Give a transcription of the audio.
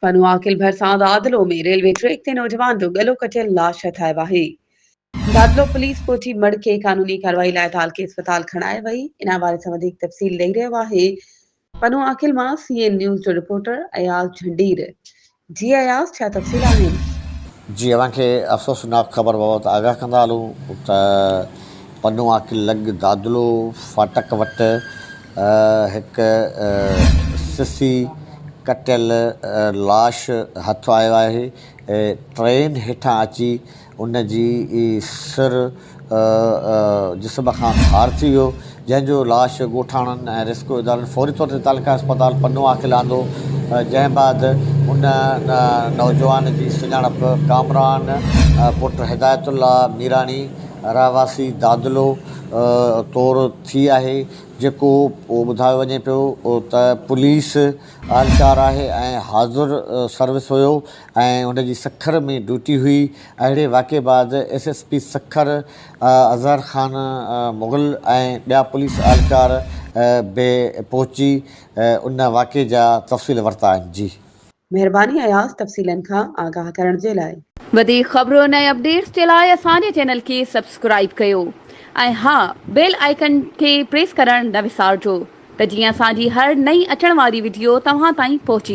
पनु आकिल भरसां दादलो में रेलवे ट्रैक ते नौजवान जो गलो कटियल लाश हथाए आहे। दादलो पुलिस पहुची मर्द खे कानूनी कार्रवाई लाइ ताल के अस्पताल खणाए वई। इन बारे सां वधीक तफ़सील ॾेई रहियो आहे पनु आकिल मां सीएन न्यूज़ जो रिपोर्टर अयाज़ झंडीर। जी अयाज़, छा तफ़सील आहिनि? जी, अव्हांखे अफ़सोसनाक ख़बर बाबति आगाह कंदा हलूं त पनु आकिल लॻ दादलो फाटक वटि हिकु सिसी कटियल लाश हथु आयो आहे। ट्रेन हेठां अची उन जी सिर जिस्म खां ख़ार थी वियो, जंहिंजो लाश ॻोठाणनि ऐं रेस्क्यू इदारनि फौरी तौर ते तालका अस्पताल पनु आकिल आंदो, जंहिं बाद उन नौजवान जी सुञाणप कामरान पुट हिदायतुल्ला मीराणी रहवासी दादलो तौर थी आहे, जेको ॿुधायो वञे पियो त पुलिस एहलकार आहे ऐं हाज़ुर सर्विस हुयो ऐं उन जी सखर में ड्यूटी हुई। अहिड़े वाक़े बाद SSP सखर अज़हर ख़ान मुग़ल ऐं ॿिया पुलिस एहलकार बि पहुची उन वाक़े जा तफ़सील वरिता आहिनि। जी महिरबानी अयाज़, तफ़सीलनि खां आगाह करण जे लाइ। वधीक ख़बरुनि ऐं अपडेट्स जे लाइ असांजे चैनल खे सब्सक्राइब कयो ऐं हा, बेल आइकन खे प्रेस करणु न विसारिजो त जीअं असांजी हर नई अचण वारी वीडियो तव्हां ताईं पहुची